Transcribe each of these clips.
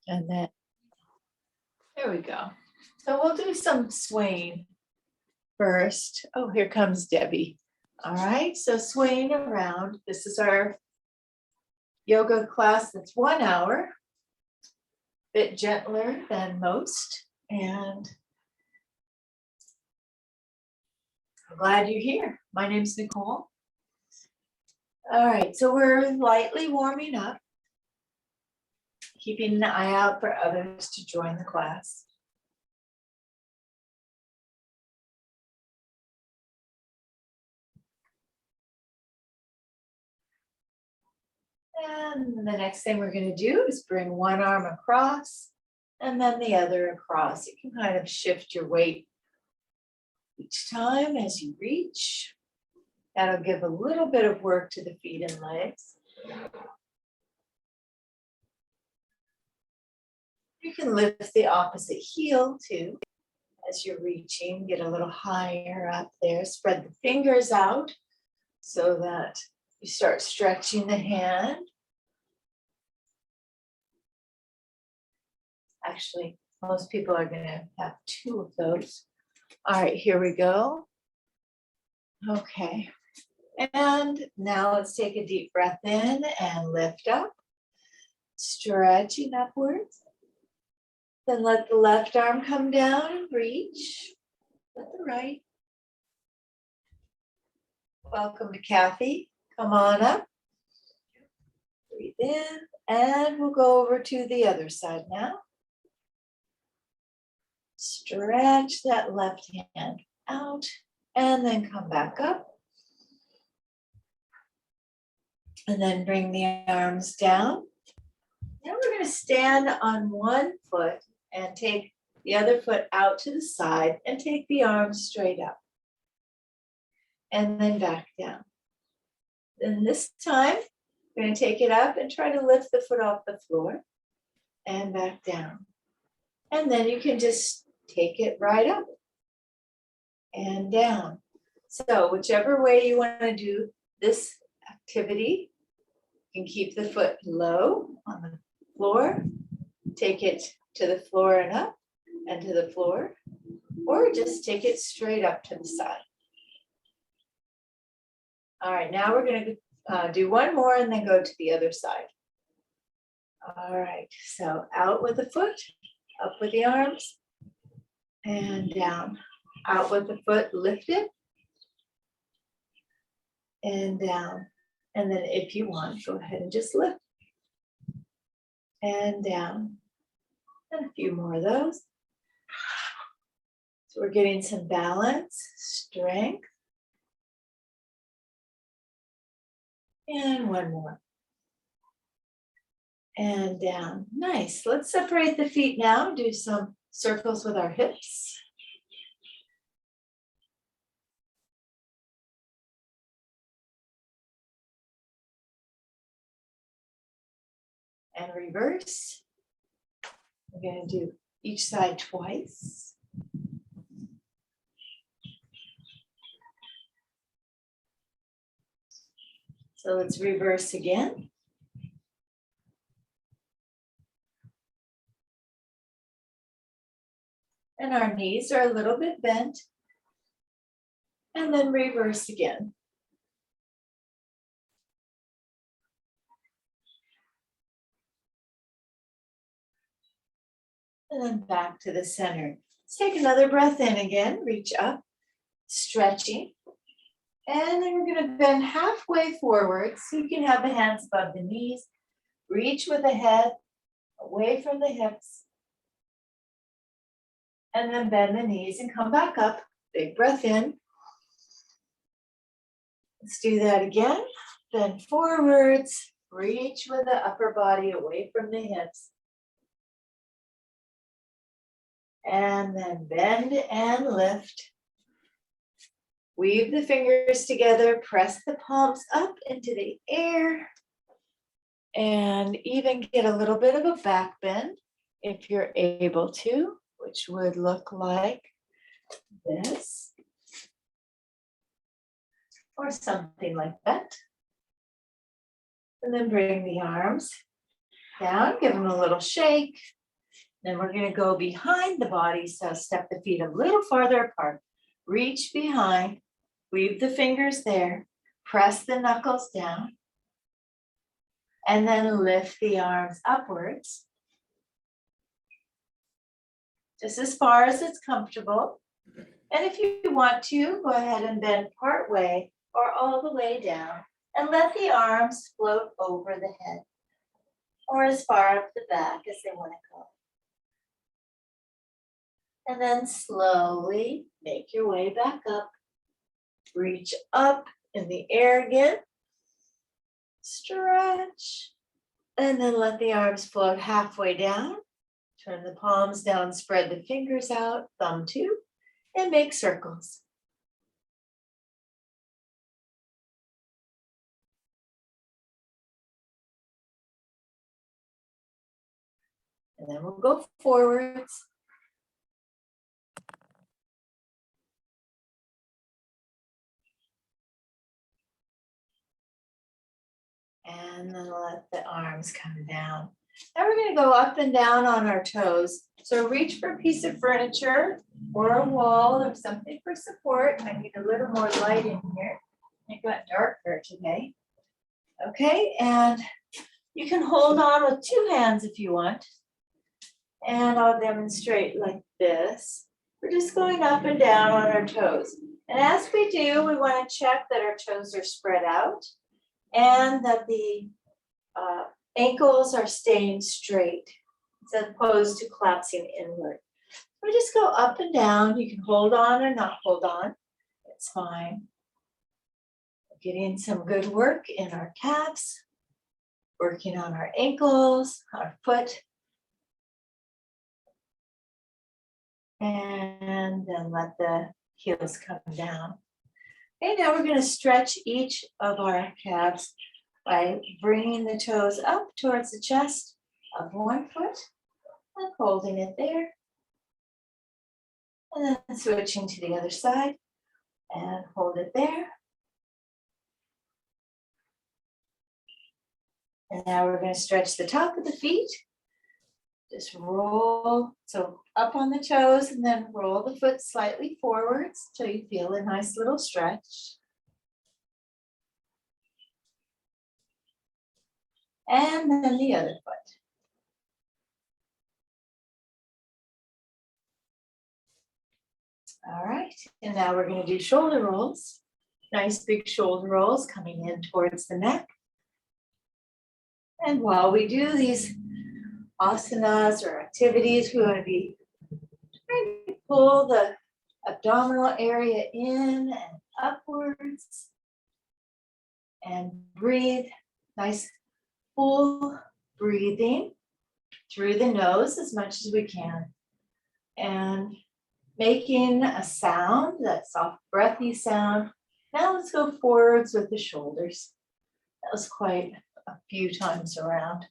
And then, there we go. So we'll do some swaying first. Oh, here comes Debbie. All right, so swaying around. This is our yoga class that's 1 hour, a bit gentler than most. And I'm glad you're here. My name's Nicole. All right, so we're lightly warming up, keeping an eye out for others to join the class. And the next thing we're going to do is bring one arm across and then the other across. You can kind of shift your weight each time as you reach. That'll give a little bit of work to the feet and legs. You can lift the opposite heel too as you're reaching. Get a little higher up there. Spread the fingers out so that you start stretching the hand. Actually, most people are going to have 2 of those. All right, here we go. Okay. And now let's take a deep breath in and lift up, stretching upwards. Then let the left arm come down and reach. Let the right. Welcome to Kathy. Come on up. Breathe in, and we'll go over to the other side now. Stretch that left hand out, and then come back up. And then bring the arms down. Now we're going to stand on one foot and take the other foot out to the side and take the arms straight up. And then back down. Then this time, we're going to take it up and try to lift the foot off the floor and back down. And then you can just take it right up and down. So whichever way you want to do this activity, you can keep the foot low on the floor, take it to the floor and up and to the floor, or just take it straight up to the side. All right, now we're going to do one more and then go to the other side. All right, so out with the foot, up with the arms, and down. Out with the foot, lift it, and down. And then if you want, go ahead and just lift. And down. And a few more of those. So we're getting some balance, strength. And one more. And down. Nice. Let's separate the feet now. Do some circles with our hips. And reverse. We're going to do each side twice. So let's reverse again. And our knees are a little bit bent. And then reverse again. And then back to the center. Let's take another breath in again. Reach up, stretching. And then we're going to bend halfway forward so you can have the hands above the knees. Reach with the head away from the hips. And then bend the knees and come back up. Big breath in. Let's do that again. Bend forwards. Reach with the upper body away from the hips. And then bend and lift. Weave the fingers together, press the palms up into the air, and even get a little bit of a back bend if you're able to, which would look like this, or something like that. And then bring the arms down, give them a little shake. Then we're going to go behind the body. So step the feet a little farther apart. Reach behind, weave the fingers there, press the knuckles down, and then lift the arms upwards. Just as far as it's comfortable. And if you want to, go ahead and bend part way or all the way down and let the arms float over the head or as far up the back as they want to go. And then slowly make your way back up. Reach up in the air again. Stretch. And then let the arms float halfway down. Turn the palms down, spread the fingers out, thumb two, and make circles. And then we'll go forwards. And then let the arms come down. Now we're going to go up and down on our toes. So reach for a piece of furniture or a wall or something for support. I need a little more light in here. It got darker today. Okay, and you can hold on with two hands if you want. And I'll demonstrate like this. We're just going up and down on our toes. And as we do, we want to check that our toes are spread out and that the ankles are staying straight as opposed to collapsing inward. We just go up and down. You can hold on or not hold on. It's fine. We're getting some good work in our calves, working on our ankles, our foot. And then let the heels come down. Okay, now we're going to stretch each of our calves by bringing the toes up towards the chest of one foot and holding it there. And then switching to the other side and hold it there. And now we're going to stretch the top of the feet. Just roll, so up on the toes and then roll the foot slightly forwards till you feel a nice little stretch. And then the other foot. All right, and now we're going to do shoulder rolls. Nice big shoulder rolls coming in towards the neck. And while we do these asanas or activities, we want to be trying to pull the abdominal area in and upwards and breathe. Nice full breathing through the nose as much as we can and making a sound, that soft breathy sound. Now let's go forwards with the shoulders. That was quite a few times around.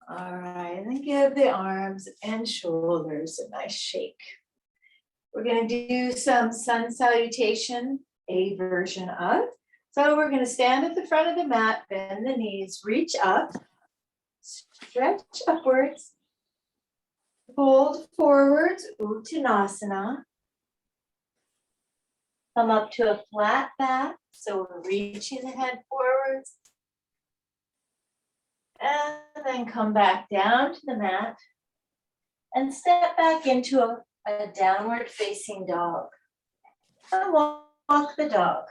All right, and then give the arms and shoulders a nice shake. We're going to do some sun salutation, a version of. So we're going to stand at the front of the mat, bend the knees, reach up, stretch upwards, fold forwards, Uttanasana. Come up to a flat back, so we're reaching the head forwards. And then come back down to the mat and step back into a downward facing dog. And walk the dog.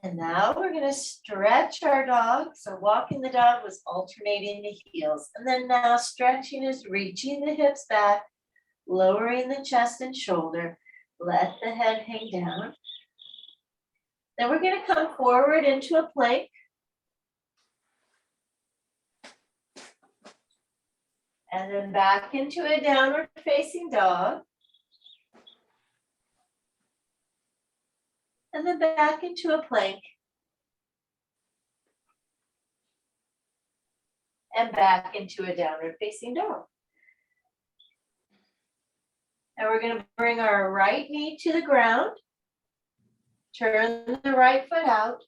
And now we're going to stretch our dog. So walking the dog was alternating the heels. And then now stretching is reaching the hips back, lowering the chest and shoulder. Let the head hang down. Then we're going to come forward into a plank. And then back into a downward facing dog. And then back into a plank. and back into a downward facing dog. And we're going to bring our right knee to the ground. Turn the right foot out.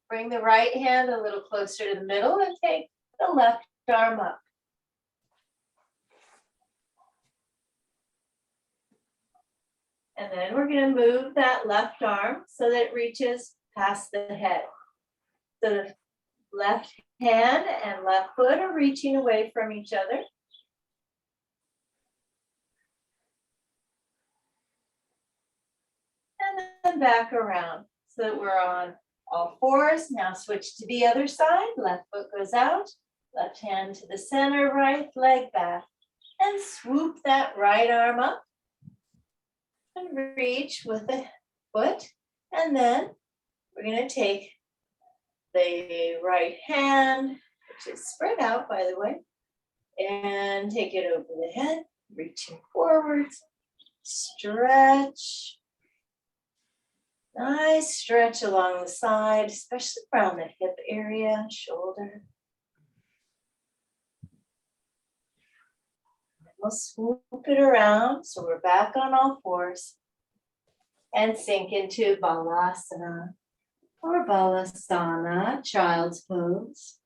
Bring the right hand a little closer to the middle and take the left arm up. And then we're going to move that left arm so that it reaches past the head. So the left hand and left foot are reaching away from each other. And then back around so that we're on all fours. Now switch to the other side. Left foot goes out, left hand to the center, right leg back. And swoop that right arm up and reach with the foot. And then we're going to take the right hand, which is spread out, by the way, and take it over the head, reaching forwards, stretch. Nice stretch along the side, especially around the hip area, shoulder. We'll swoop it around, so we're back on all fours, and sink into Balasana or Balasana, child's pose.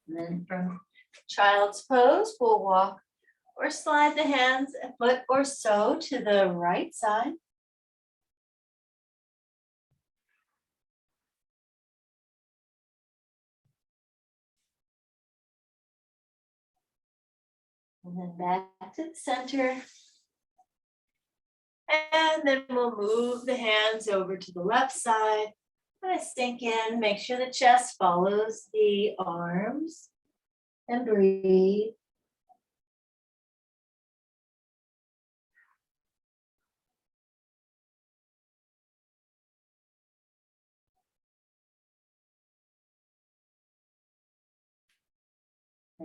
And then from child's pose, we'll walk or slide the hands a foot or so to the right side. And then back to the center. And then we'll move the hands over to the left side. Kind of sink in, make sure the chest follows the arms. And breathe.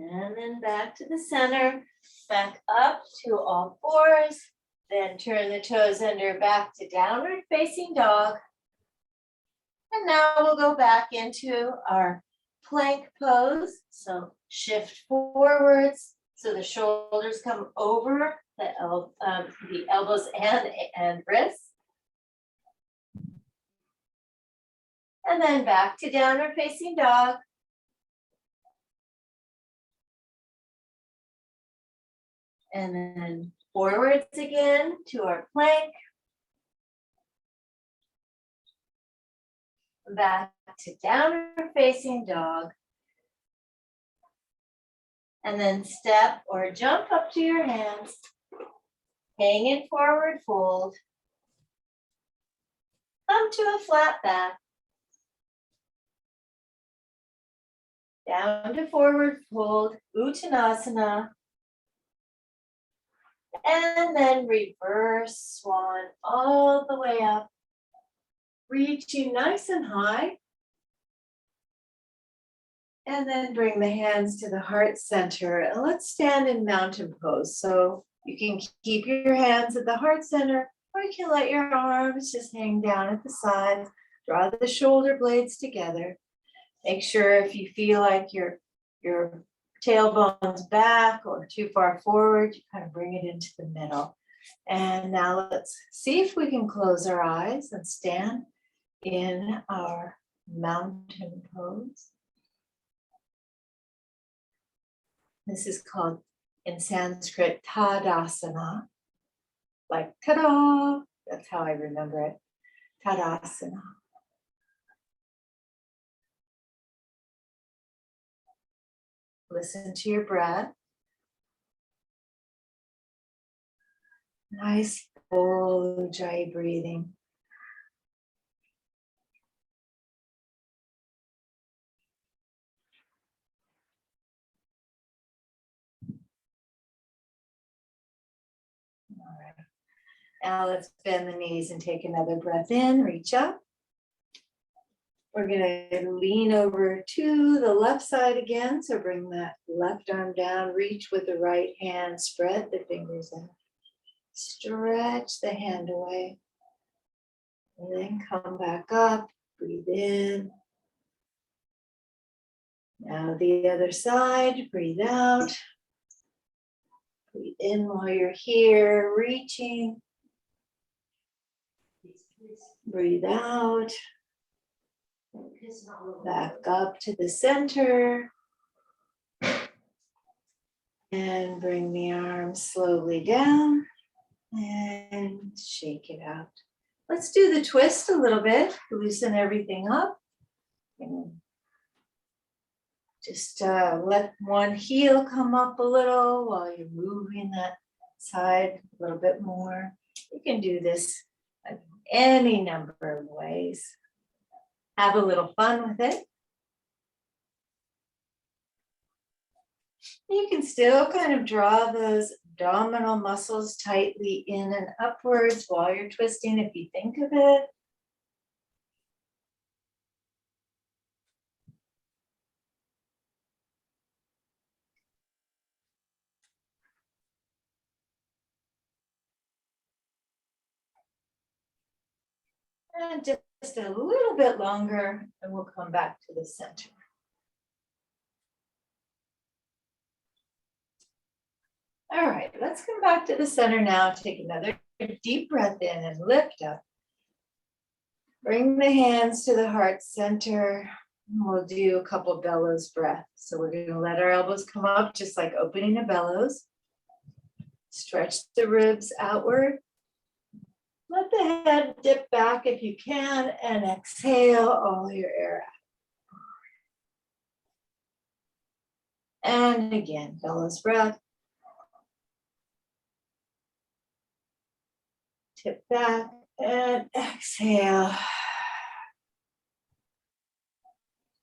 And then back to the center, back up to all fours, then turn the toes under back to downward facing dog. And now we'll go back into our plank pose. So shift forwards so the shoulders come over the elbows and wrists. And then back to downward facing dog. And then forwards again to our plank. Back to downward facing dog. And then step or jump up to your hands. Hang in forward fold. Come to a flat back. Down to forward fold, Uttanasana. And then reverse swan all the way up, reaching nice and high. And then bring the hands to the heart center. And let's stand in mountain pose. So you can keep your hands at the heart center, or you can let your arms just hang down at the sides. Draw the shoulder blades together. Make sure if you feel like your tailbone's back or too far forward, you kind of bring it into the middle. And now let's see if we can close our eyes and stand in our mountain pose. This is called in Sanskrit Tadasana. Like ta-da, that's how I remember it. Tadasana. Listen to your breath. Nice full Ujjayi breathing. All right. Now let's bend the knees and take another breath in, reach up. We're going to lean over to the left side again. So bring that left arm down, reach with the right hand, spread the fingers out. Stretch the hand away. And then come back up, breathe in. Now the other side, breathe out. Breathe in while you're here, reaching. Breathe out. Back up to the center. And bring the arms slowly down and shake it out. Let's do the twist a little bit, loosen everything up. And just let one heel come up a little while you're moving that side a little bit more. You can do this any number of ways. Have a little fun with it. You can still kind of draw those abdominal muscles tightly in and upwards while you're twisting if you think of it. And just a little bit longer, and we'll come back to the center. All right, let's come back to the center now. Take another deep breath in and lift up. Bring the hands to the heart center. We'll do a couple bellows breaths. So we're going to let our elbows come up, just like opening a bellows. Stretch the ribs outward. Let the head dip back if you can, and exhale all your air out. And again, bellows breath. Tip back and exhale.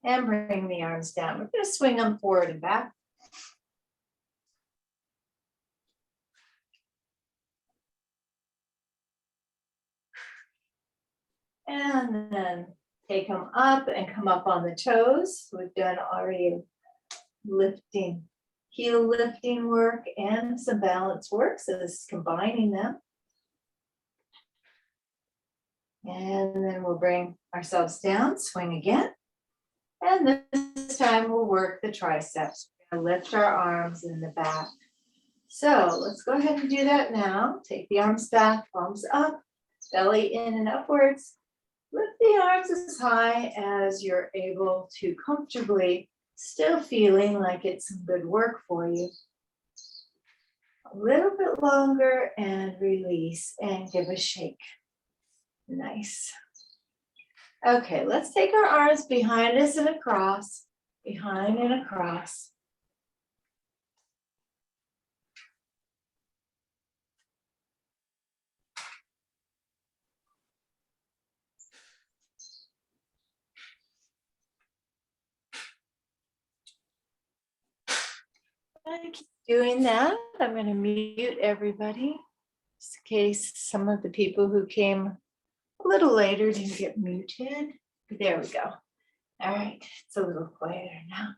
And bring the arms down. We're going to swing them forward and back. And then take them up and come up on the toes. We've done already lifting, heel lifting work and some balance work. So this is combining them. And then we'll bring ourselves down, swing again. And this time we'll work the triceps. We're going to lift our arms in the back. So let's go ahead and do that now. Take the arms back, palms up, belly in and upwards. Lift the arms as high as you're able to comfortably, still feeling like it's some good work for you. A little bit longer and release and give a shake. Nice. Okay, let's take our arms behind us and across, behind and across. And keep doing that. I'm going to mute everybody, just in case some of the people who came a little later didn't get muted. There we go. All right, it's a little quieter now.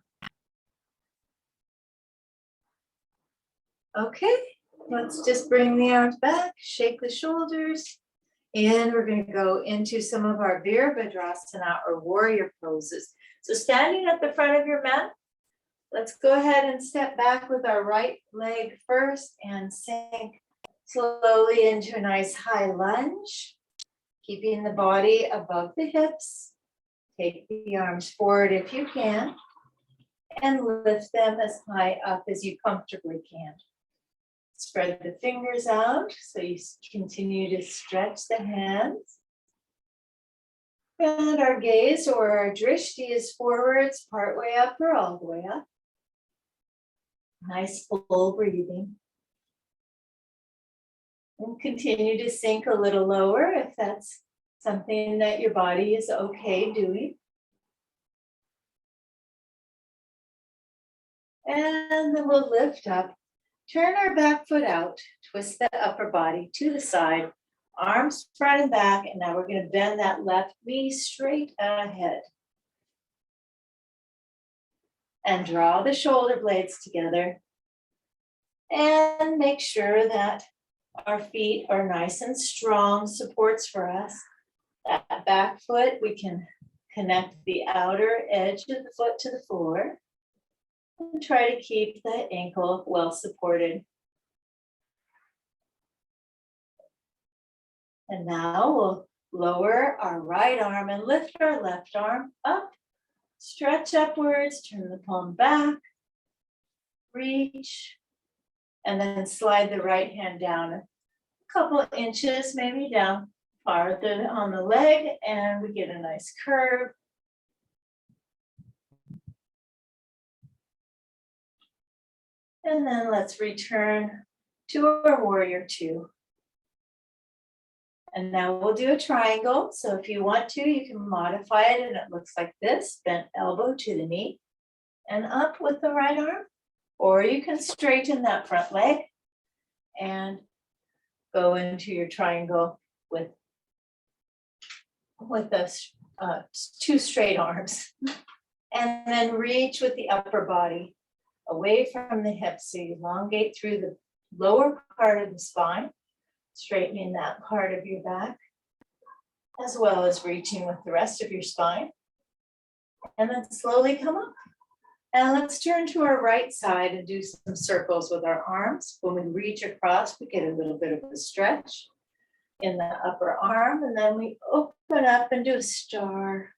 Okay, let's just bring the arms back, shake the shoulders, and we're going to go into some of our Virabhadrasana or warrior poses. So standing at the front of your mat, let's go ahead and step back with our right leg first and sink slowly into a nice high lunge, keeping the body above the hips. Take the arms forward if you can, and lift them as high up as you comfortably can. Spread the fingers out so you continue to stretch the hands. And our gaze or our drishti is forwards, part way up or all the way up. Nice full breathing. And continue to sink a little lower if that's something that your body is okay doing. And then we'll lift up, turn our back foot out, twist the upper body to the side, arms front and back, and now we're going to bend that left knee straight ahead. And draw the shoulder blades together. And make sure that our feet are nice and strong, supports for us. That back foot, we can connect the outer edge of the foot to the floor and try to keep the ankle well supported. And now we'll lower our right arm and lift our left arm up, stretch upwards, turn the palm back, reach, and then slide the right hand down a couple of inches, maybe down farther on the leg, and we get a nice curve. And then let's return to our warrior two. And now we'll do a triangle. So if you want to, you can modify it and it looks like this, bent elbow to the knee and up with the right arm. Or you can straighten that front leg and go into your triangle with those two straight arms. And then reach with the upper body away from the hips. So you elongate through the lower part of the spine, straightening that part of your back, as well as reaching with the rest of your spine. And then slowly come up. And let's turn to our right side and do some circles with our arms. When we reach across, we get a little bit of a stretch in the upper arm, and then we open up and do a star.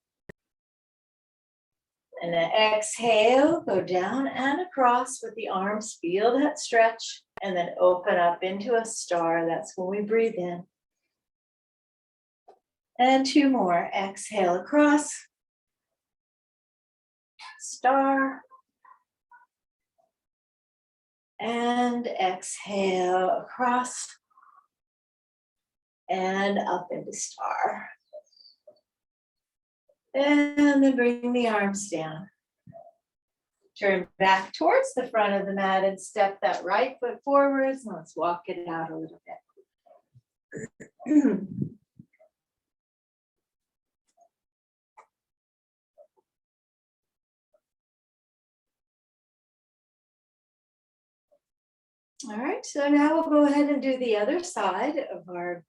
And then exhale, go down and across with the arms, feel that stretch, and then open up into a star. That's when we breathe in. And two more, exhale across, star, and exhale across, and up into star. And then bring the arms down. Turn back towards the front of the mat and step that right foot forwards. And let's walk it out a little bit. All right, so now we'll go ahead and do the other side of our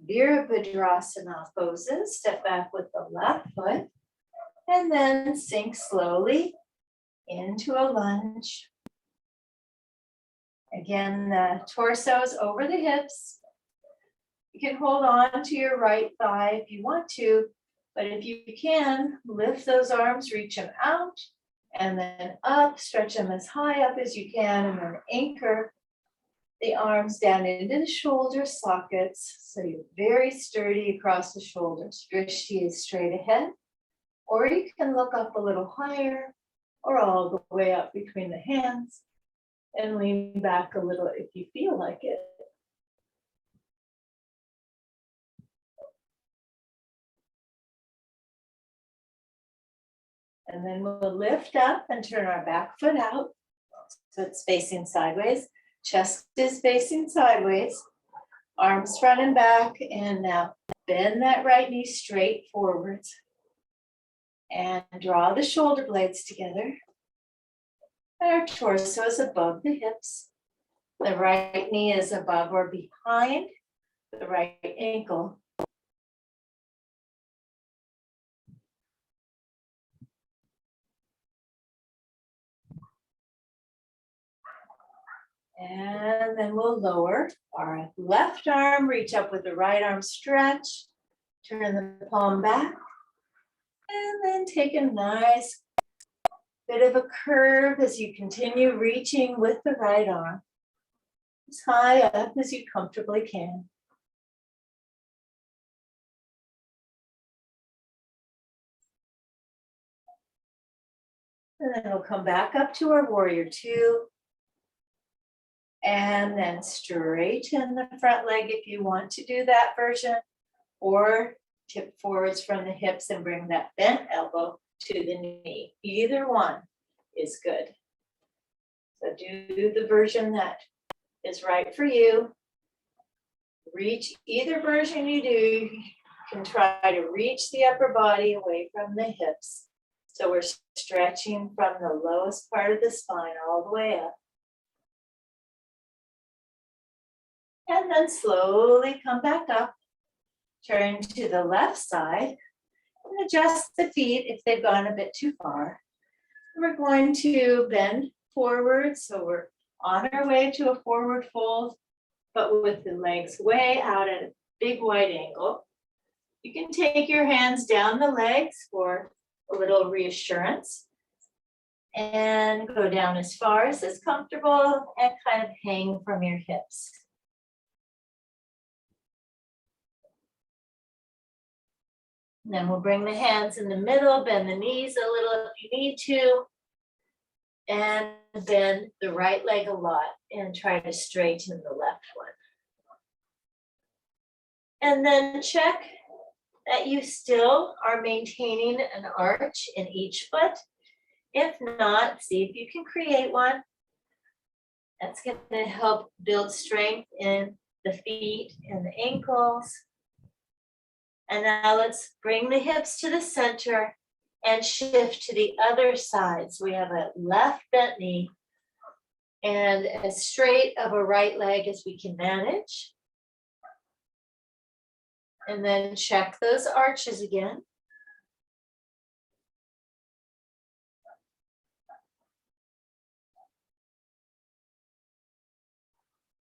Virabhadrasana poses. Step back with the left foot and then sink slowly into a lunge. Again, the torso is over the hips. You can hold on to your right thigh if you want to, but if you can, lift those arms, reach them out, and then up, stretch them as high up as you can, and then anchor the arms down into the shoulder sockets, so you're very sturdy across the shoulders. Drishti is straight ahead, or you can look up a little higher, or all the way up between the hands, and lean back a little if you feel like it. And then we'll lift up and turn our back foot out, so it's facing sideways. Chest is facing sideways, arms front and back, and now bend that right knee straight forwards and draw the shoulder blades together. Our torso is above the hips. The right knee is above or behind the right ankle. And then we'll lower our left arm, reach up with the right arm, stretch, turn the palm back, and then take a nice bit of a curve as you continue reaching with the right arm as high up as you comfortably can. And then we'll come back up to our warrior two. And then straighten the front leg if you want to do that version, or tip forwards from the hips and bring that bent elbow to the knee. Either one is good. So do the version that is right for you. Reach either version you do. You can try to reach the upper body away from the hips. So we're stretching from the lowest part of the spine all the way up. And then slowly come back up. Turn to the left side and adjust the feet if they've gone a bit too far. We're going to bend forward, so we're on our way to a forward fold, but with the legs way out at a big wide angle. You can take your hands down the legs for a little reassurance and go down as far as is comfortable and kind of hang from your hips. And then we'll bring the hands in the middle, bend the knees a little if you need to, and bend the right leg a lot and try to straighten the left one. And then check that you still are maintaining an arch in each foot. If not, see if you can create one. That's going to help build strength in the feet and the ankles. And now let's bring the hips to the center and shift to the other side. So we have a left bent knee and as straight of a right leg as we can manage. And then check those arches again.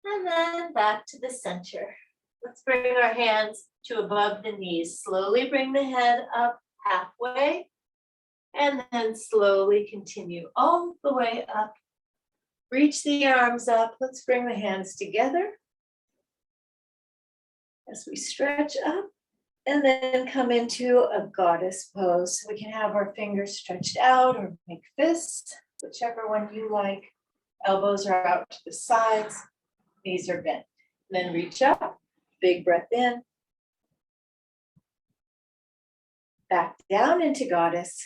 And then back to the center. Let's bring our hands to above the knees. Slowly bring the head up halfway and then slowly continue all the way up. Reach the arms up. Let's bring the hands together as we stretch up and then come into a goddess pose. We can have our fingers stretched out or make fists, whichever one you like. Elbows are out to the sides, knees are bent. And then reach up, big breath in. Back down into goddess.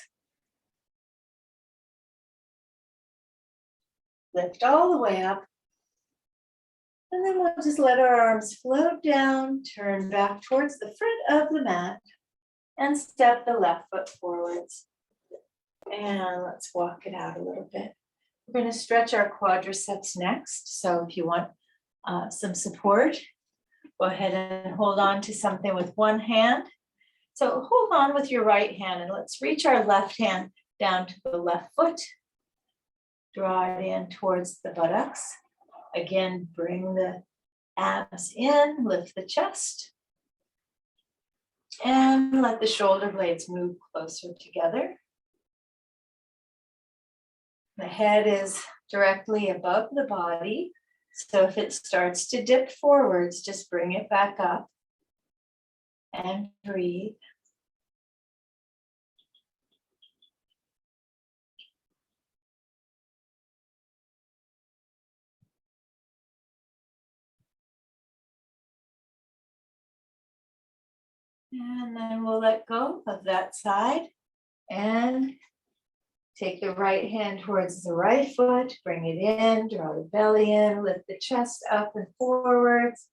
Lift all the way up. And then we'll just let our arms float down, turn back towards the front of the mat, and step the left foot forwards. And let's walk it out a little bit. We're going to stretch our quadriceps next. So if you want some support, go ahead and hold on to something with one hand. So hold on with your right hand and let's reach our left hand down to the left foot. Draw it in towards the buttocks. Again, bring the abs in, lift the chest. And let the shoulder blades move closer together. The head is directly above the body. So if it starts to dip forwards, just bring it back up and breathe. And then we'll let go of that side and take the right hand towards the right foot, bring it in, draw the belly in, lift the chest up and forwards,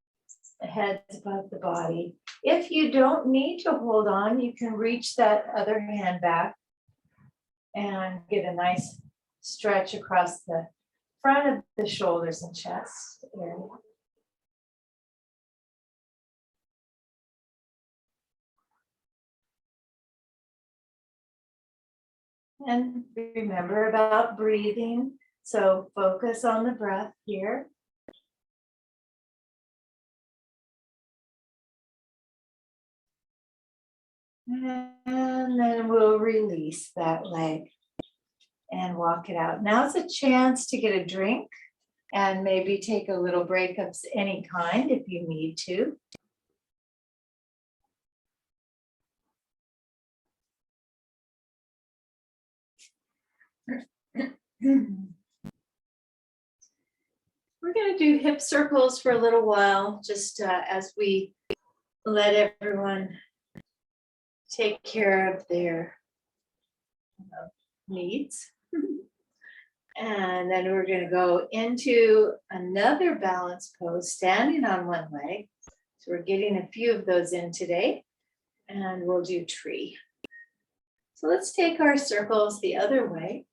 the head's above the body. If you don't need to hold on, you can reach that other hand back and get a nice stretch across the front of the shoulders and chest area. And remember about breathing. So focus on the breath here. And then we'll release that leg and walk it out. Now's a chance to get a drink and maybe take a little break of any kind if you need to. We're going to do hip circles for a little while, just as we let everyone take care of their needs. And then we're going to go into another balance pose, standing on one leg. So we're getting a few of those in today, and we'll do tree. So let's take our circles the other way.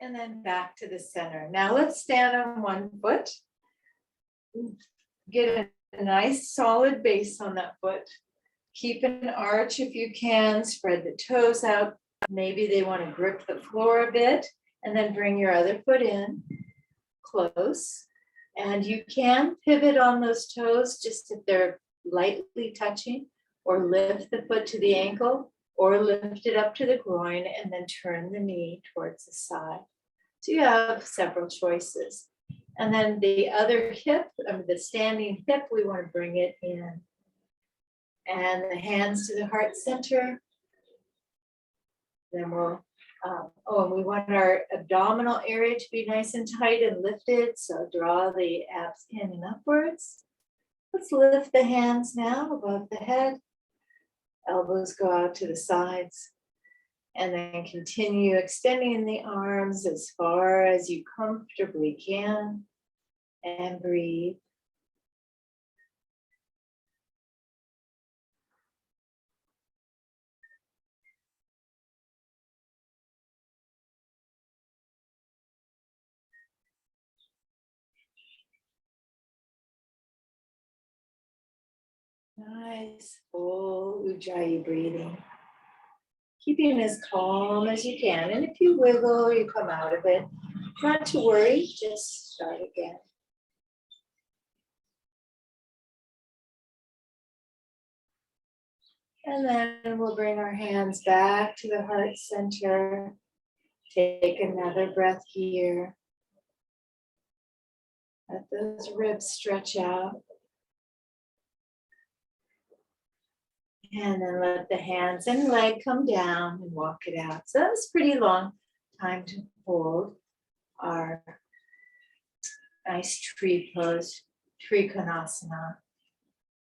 And then back to the center. Now let's stand on one foot. Get a nice solid base on that foot. Keep an arch if you can, spread the toes out. Maybe they want to grip the floor a bit, and then bring your other foot in close. And you can pivot on those toes just if they're lightly touching, or lift the foot to the ankle, or lift it up to the groin and then turn the knee towards the side. So you have several choices. And then the other hip, the standing hip, we want to bring it in. And the hands to the heart center. Then we'll, and we want our abdominal area to be nice and tight and lifted. So draw the abs in and upwards. Let's lift the hands now above the head. Elbows go out to the sides. And then continue extending the arms as far as you comfortably can. And breathe. Nice, full Ujjayi breathing. Keeping as calm as you can. And if you wiggle, you come out of it. Not to worry, just start again. And then we'll bring our hands back to the heart center. Take another breath here. Let those ribs stretch out. And then let the hands and leg come down and walk it out. So that was a pretty long time to hold our nice tree pose, Trikonasana.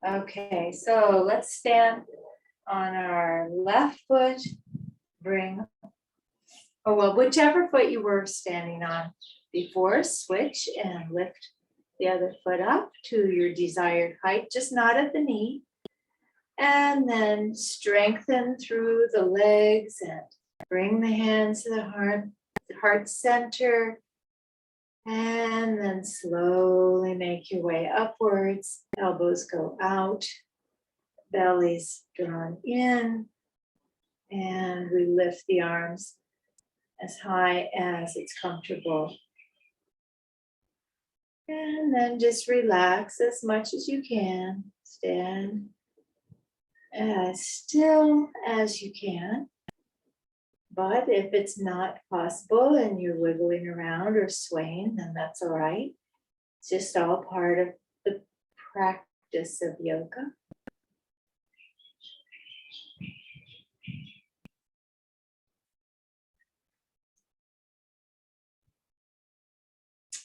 Okay, so let's stand on our left foot. Whichever foot you were standing on before, switch and lift the other foot up to your desired height, just not at the knee. And then strengthen through the legs and bring the hands to the heart center. And then slowly make your way upwards. Elbows go out. Belly's drawn in. And we lift the arms as high as it's comfortable. And then just relax as much as you can. Stand as still as you can. But if it's not possible and you're wiggling around or swaying, then that's all right. It's just all part of the practice of yoga.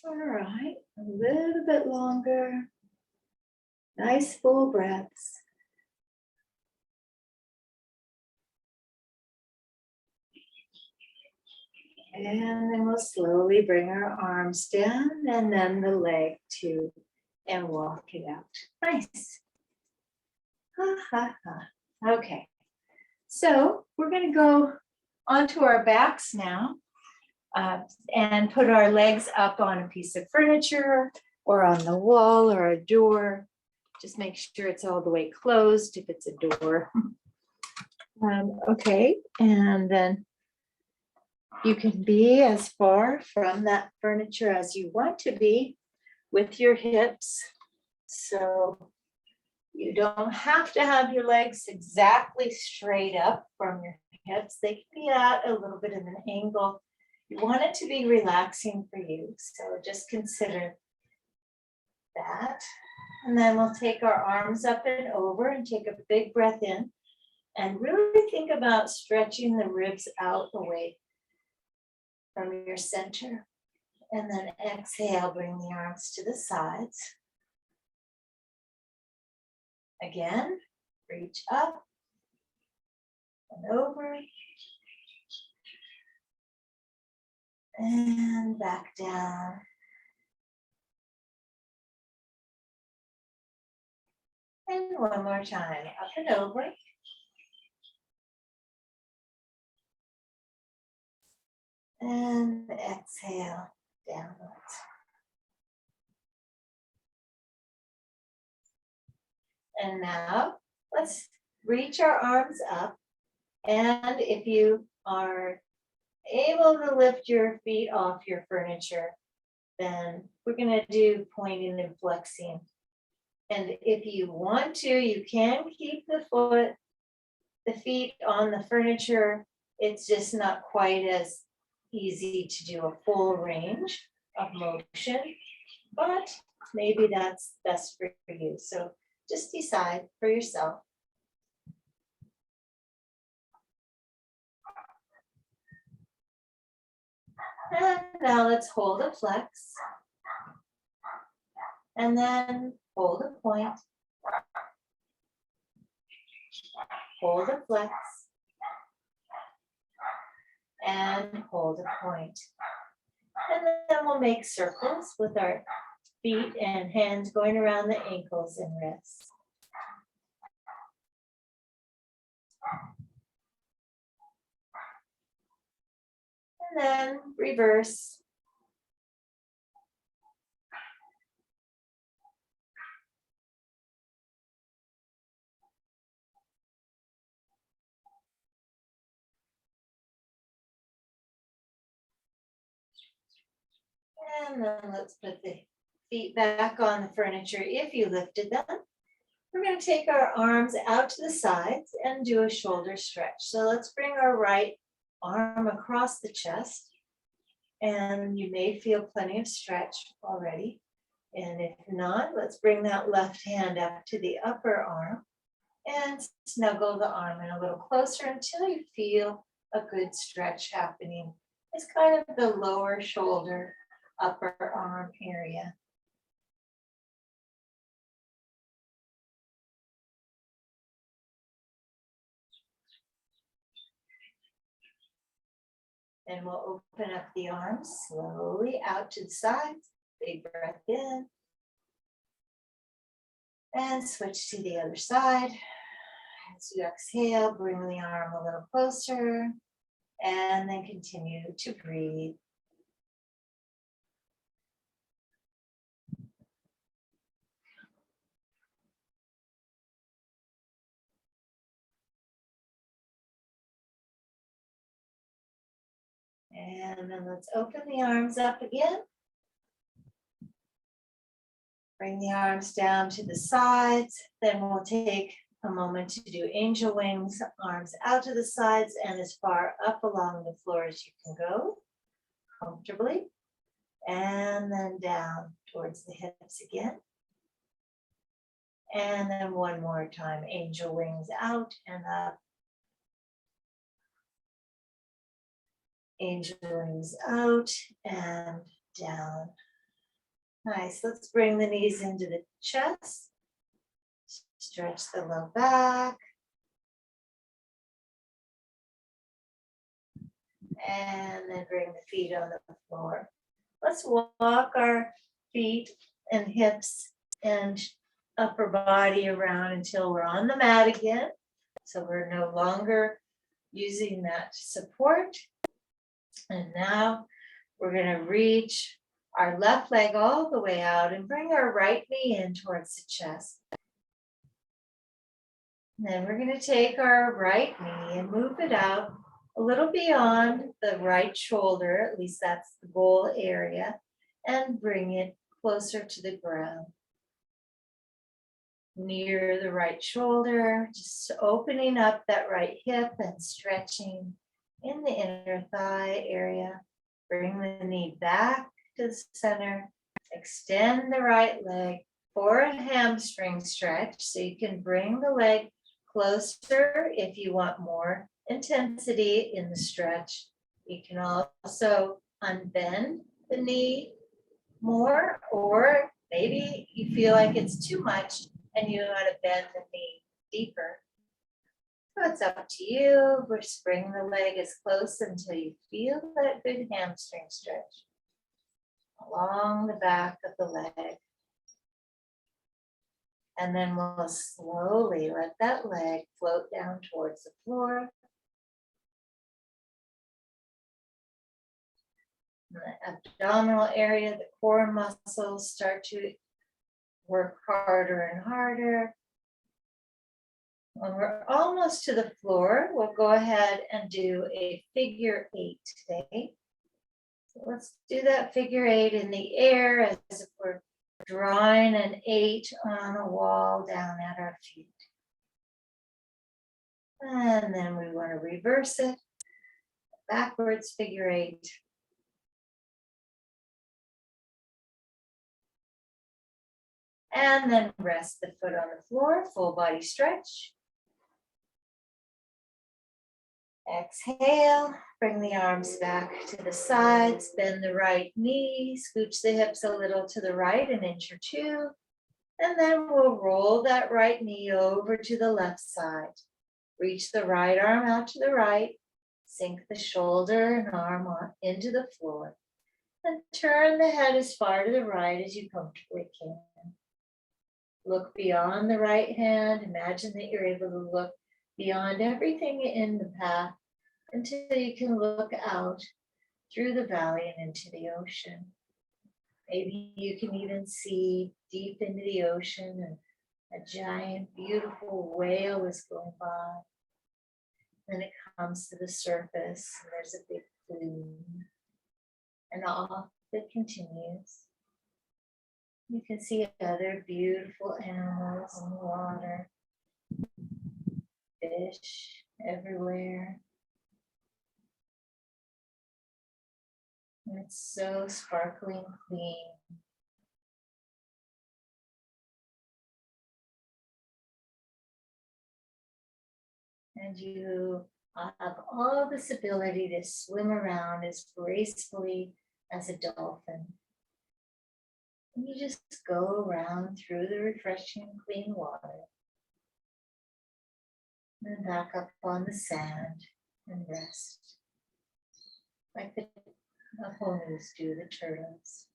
All right, a little bit longer. Nice full breaths. And then we'll slowly bring our arms down and then the leg too, and walk it out. Nice. Ha ha ha. Okay. So we're going to go onto our backs now and put our legs up on a piece of furniture or on the wall or a door. Just make sure it's all the way closed if it's a door. Okay, and then you can be as far from that furniture as you want to be with your hips. So you don't have to have your legs exactly straight up from your hips. They can be at a little bit of an angle. You want it to be relaxing for you. So just consider that. And then we'll take our arms up and over and take a big breath in. And really think about stretching the ribs out away from your center. And then exhale, bring the arms to the sides. Again, reach up and over. And back down. And one more time, up and over. And exhale downwards. And now let's reach our arms up. And if you are able to lift your feet off your furniture, then we're going to do pointing and flexing. And if you want to, you can keep the feet on the furniture. It's just not quite as easy to do a full range of motion, but maybe that's best for you. So just decide for yourself. And now let's hold a flex. And then hold a point. Hold a flex. And hold a point. And then we'll make circles with our feet and hands going around the ankles and wrists. And then reverse. And then let's put the feet back on the furniture if you lifted them. We're going to take our arms out to the sides and do a shoulder stretch. So let's bring our right arm across the chest. And you may feel plenty of stretch already. And if not, let's bring that left hand up to the upper arm and snuggle the arm in a little closer until you feel a good stretch happening. It's kind of the lower shoulder, upper arm area. And we'll open up the arms slowly out to the sides. Big breath in. And switch to the other side. As you exhale, bring the arm a little closer. And then continue to breathe. And then let's open the arms up again. Bring the arms down to the sides. Then we'll take a moment to do angel wings, arms out to the sides and as far up along the floor as you can go comfortably. And then down towards the hips again. And then one more time, angel wings out and up. Angel wings out and down. Nice, let's bring the knees into the chest. Stretch the low back. And then bring the feet on the floor. Let's walk our feet and hips and upper body around until we're on the mat again. So we're no longer using that support. And now we're going to reach our left leg all the way out and bring our right knee in towards the chest. And then we're going to take our right knee and move it out a little beyond the right shoulder, at least that's the goal area, and bring it closer to the ground. Near the right shoulder, just opening up that right hip and stretching in the inner thigh area. Bring the knee back to the center. Extend the right leg for a hamstring stretch. So you can bring the leg closer if you want more intensity in the stretch. You can also unbend the knee more, or maybe you feel like it's too much and you want to bend the knee deeper. So it's up to you. Just bring the leg as close until you feel that good hamstring stretch along the back of the leg. And then we'll slowly let that leg float down towards the floor. The abdominal area, the core muscles start to work harder and harder. When we're almost to the floor, we'll go ahead and do a figure 8 today. So let's do that figure 8 in the air as if we're drawing an 8 on a wall down at our feet. And then we want to reverse it, backwards figure 8. And then rest the foot on the floor, full body stretch. Exhale, bring the arms back to the sides, bend the right knee, scooch the hips a little to the right, an inch or two. And then we'll roll that right knee over to the left side. Reach the right arm out to the right, sink the shoulder and arm into the floor. And turn the head as far to the right as you comfortably can. Look beyond the right hand. Imagine that you're able to look beyond everything in the path until you can look out through the valley and into the ocean. Maybe you can even see deep into the ocean and a giant, beautiful whale is going by. Then it comes to the surface and there's a big plume. And off it continues. You can see other beautiful animals in the water, fish everywhere. And it's so sparkling clean. And you have all this ability to swim around as gracefully as a dolphin. And you just go around through the refreshing clean water. And back up on the sand and rest. Like the homies do, the turtles.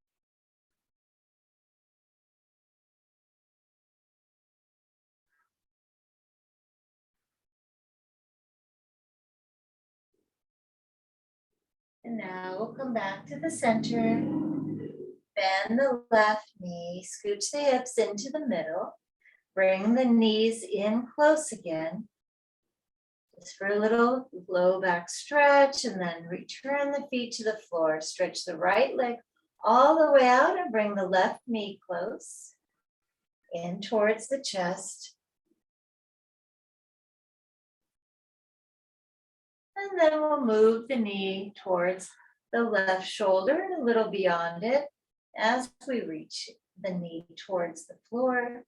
And now we'll come back to the center. Bend the left knee, scooch the hips into the middle. Bring the knees in close again. Just for a little low back stretch and then return the feet to the floor. Stretch the right leg all the way out and bring the left knee close in towards the chest. And then we'll move the knee towards the left shoulder and a little beyond it as we reach the knee towards the floor.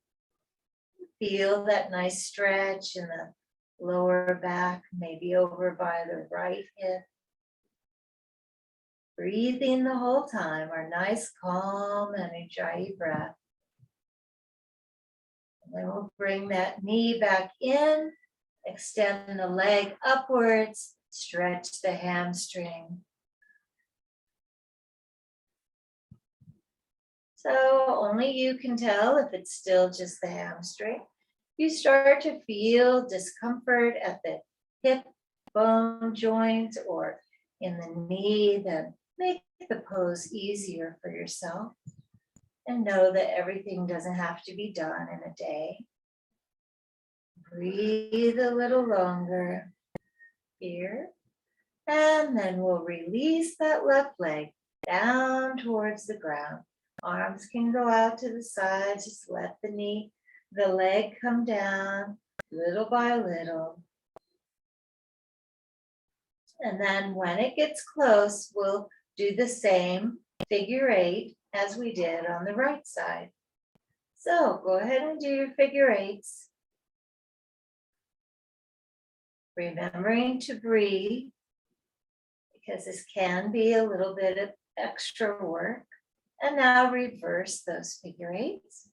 Feel that nice stretch in the lower back, maybe over by the right hip. Breathing the whole time, our nice, calm, energized breath. And then we'll bring that knee back in, extend the leg upwards, stretch the hamstring. So only you can tell if it's still just the hamstring. You start to feel discomfort at the hip bone joint or in the knee, then make the pose easier for yourself. And know that everything doesn't have to be done in a day. Breathe a little longer here. And then we'll release that left leg down towards the ground. Arms can go out to the sides. Just let the leg come down little by little. And then when it gets close, we'll do the same figure 8 as we did on the right side. So go ahead and do your figure 8s. Remembering to breathe, because this can be a little bit of extra work. And now reverse those figure 8s.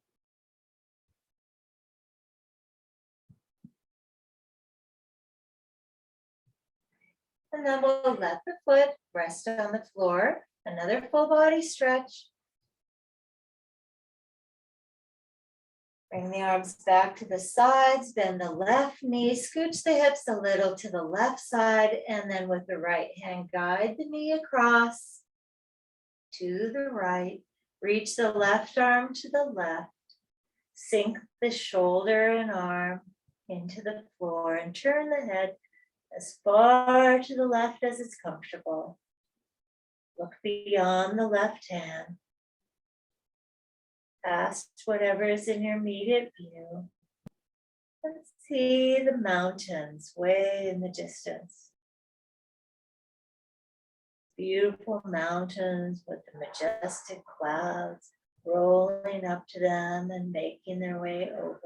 And then we'll let the foot rest on the floor. Another full body stretch. Bring the arms back to the sides, bend the left knee, scooch the hips a little to the left side, and then with the right hand, guide the knee across. to the right. Reach the left arm to the left. Sink the shoulder and arm into the floor and turn the head as far to the left as it's comfortable. Look beyond the left hand, past whatever is in your immediate view, and see the mountains way in the distance. Beautiful mountains with the majestic clouds rolling up to them and making their way over.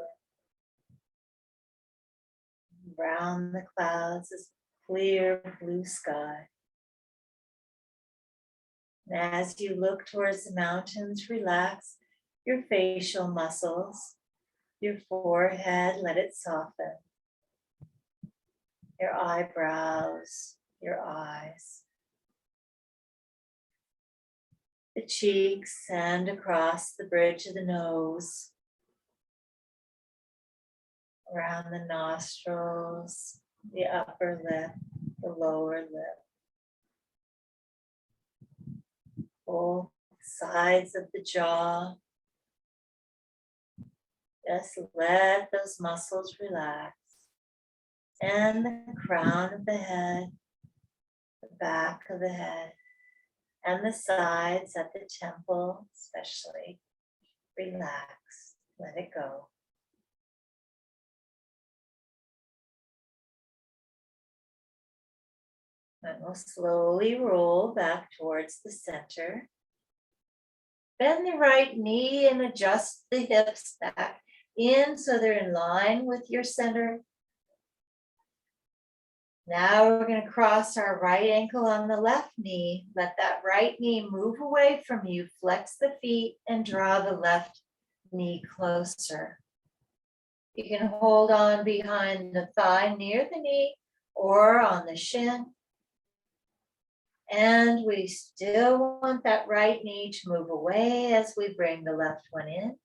Around the clouds is clear blue sky. And as you look towards the mountains, relax your facial muscles, your forehead, let it soften. Your eyebrows, your eyes. The cheeks and across the bridge of the nose. Around the nostrils, the upper lip, the lower lip. Both sides of the jaw. Just let those muscles relax. And the crown of the head, the back of the head, and the sides at the temple, especially. Relax, let it go. And we'll slowly roll back towards the center. Bend the right knee and adjust the hips back in so they're in line with your center. Now we're going to cross our right ankle on the left knee. Let that right knee move away from you. Flex the feet and draw the left knee closer. You can hold on behind the thigh near the knee or on the shin. And we still want that right knee to move away as we bring the left one in.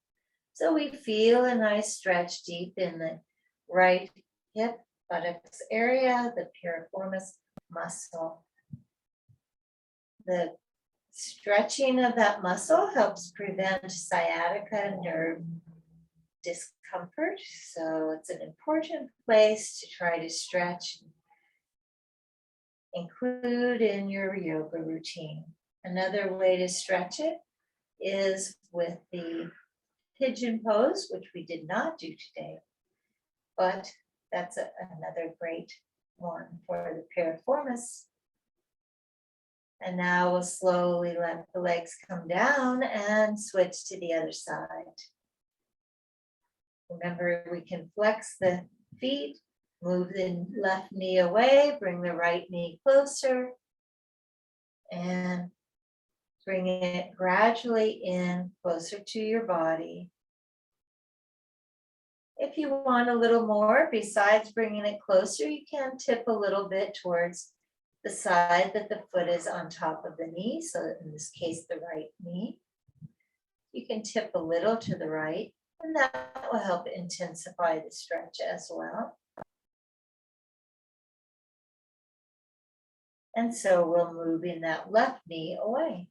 So we feel a nice stretch deep in the right hip, buttocks area, the piriformis muscle. The stretching of that muscle helps prevent sciatica nerve discomfort. So it's an important place to try to stretch. Include in your yoga routine. Another way to stretch it is with the pigeon pose, which we did not do today, but that's another great one for the piriformis. And now we'll slowly let the legs come down and switch to the other side. Remember, we can flex the feet. Move the left knee away, bring the right knee closer, and bring it gradually in closer to your body. If you want a little more, besides bringing it closer, you can tip a little bit towards the side that the foot is on top of the knee. So in this case, the right knee. You can tip a little to the right, and that will help intensify the stretch as well. And so we'll move in that left knee away.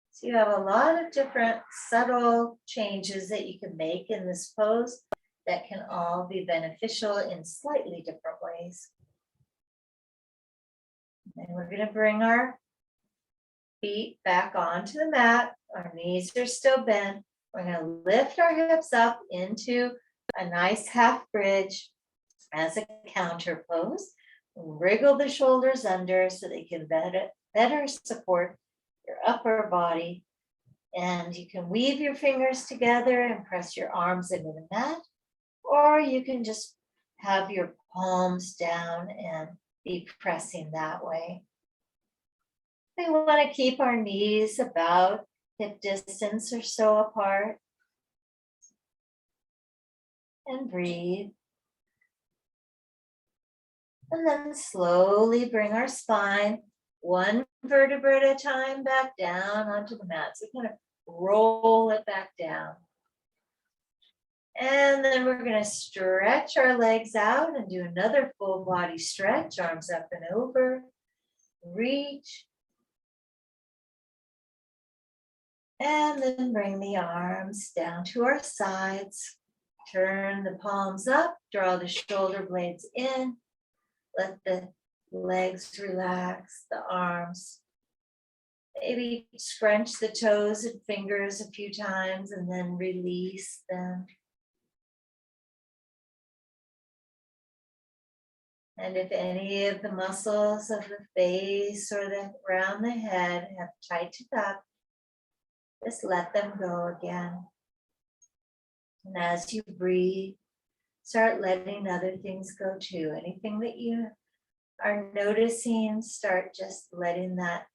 So you have a lot of different subtle changes that you can make in this pose that can all be beneficial in slightly different ways. And we're going to bring our feet back onto the mat. Our knees are still bent. We're going to lift our hips up into a nice half bridge as a counter pose. Wriggle the shoulders under so they can better support your upper body. And you can weave your fingers together and press your arms into the mat, or you can just have your palms down and be pressing that way. We want to keep our knees about hip distance or so apart. And breathe. And then slowly bring our spine one vertebra at a time back down onto the mat. So kind of roll it back down. And then we're going to stretch our legs out and do another full body stretch. Arms up and over. Reach. And then bring the arms down to our sides. Turn the palms up, draw the shoulder blades in. Let the legs relax, the arms. Maybe scrunch the toes and fingers a few times and then release them. And if any of the muscles of the face or around the head have tightened up, just let them go again. And as you breathe, start letting other things go too. Anything that you are noticing, start just letting that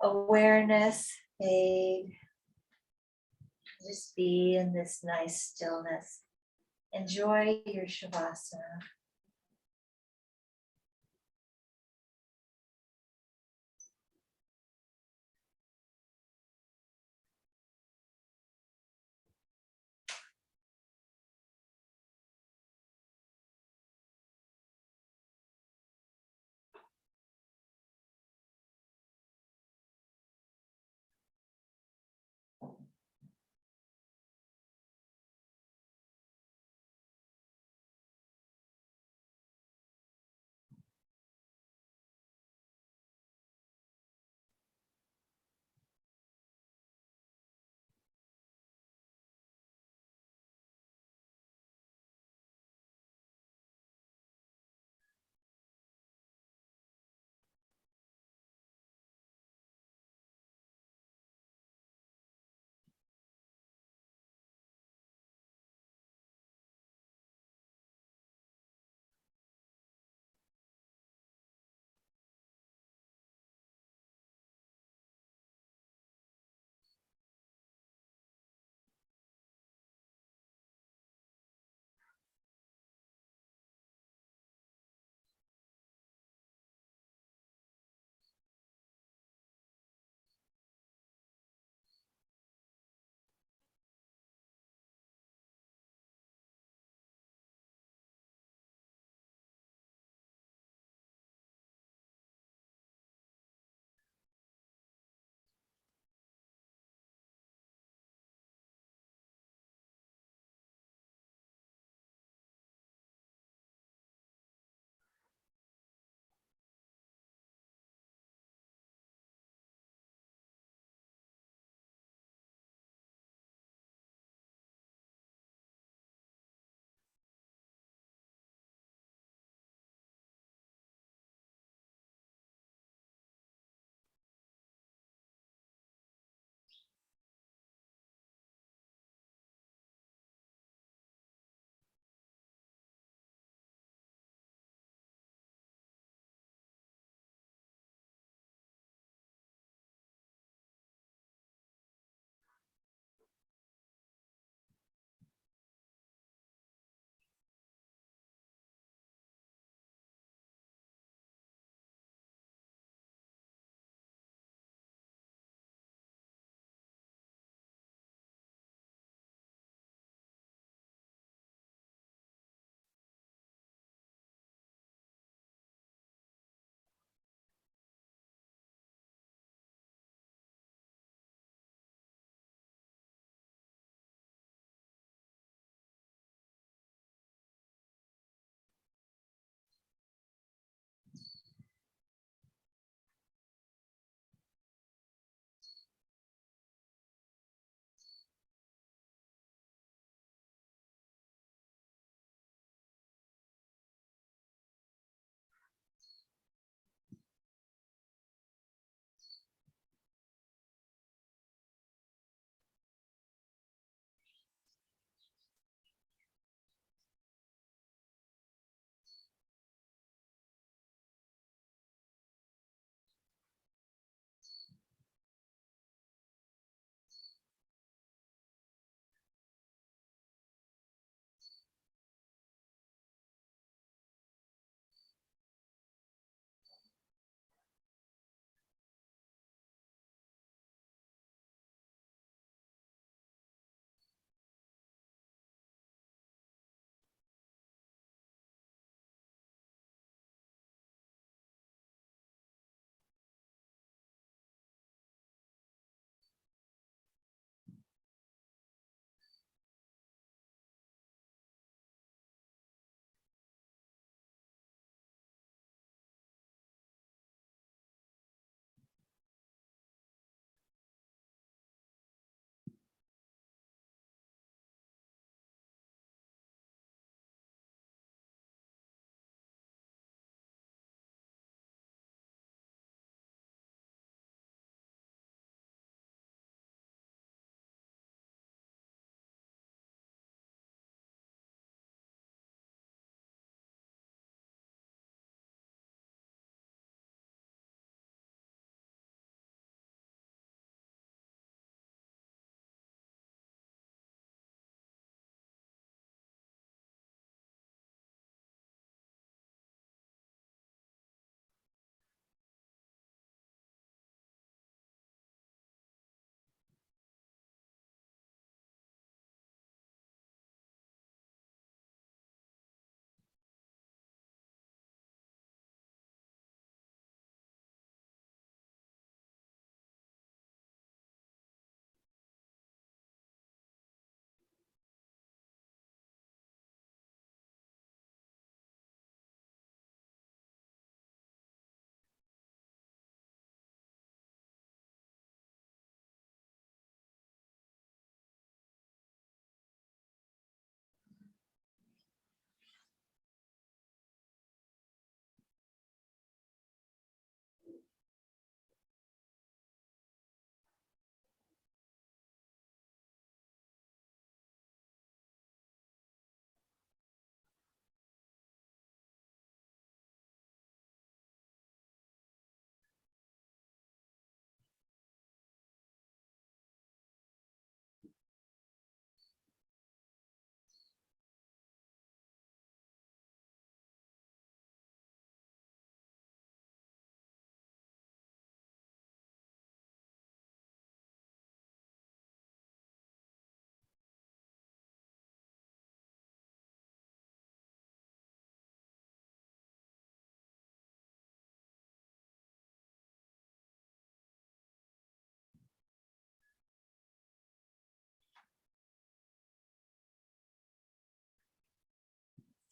awareness fade. Just be in this nice stillness. Enjoy your Shavasana.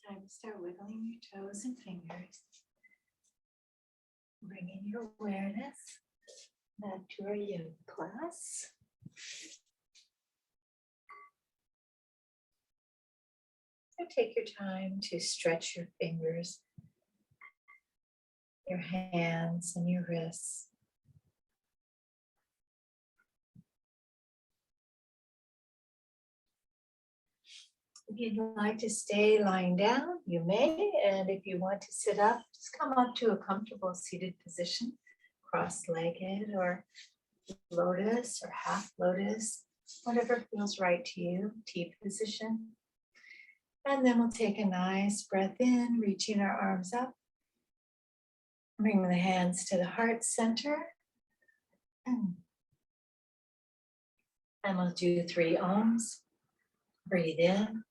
Time to start wiggling your toes and fingers. Bringing your awareness back to our yoga class. So take your time to stretch your fingers, your hands, and your wrists. If you'd like to stay lying down, you may, and if you want to sit up, just come up to a comfortable seated position, cross-legged or lotus or half lotus, whatever feels right to you, T position. And then we'll take a nice breath in, reaching our arms up. Bring the hands to the heart center. And we'll do 3 ohms. Breathe in.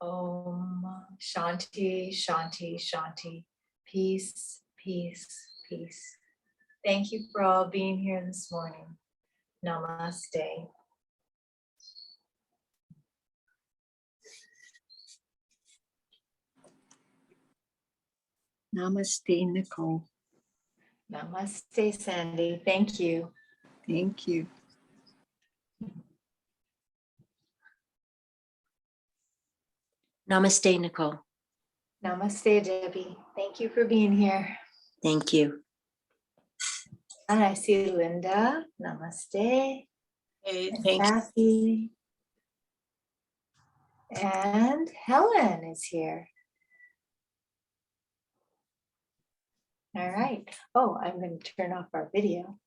Om Shanti, Shanti, Shanti. Peace, peace, peace. Thank you for all being here this morning. Namaste. Namaste, Nicole. Namaste, Sandy. Thank you. Thank you. Namaste, Nicole. Namaste, Debbie. Thank you for being here. Thank you. And I see Linda. Namaste. Hey, And thank you. Kathy. And Helen is here. All right. Oh, I'm going to turn off our video.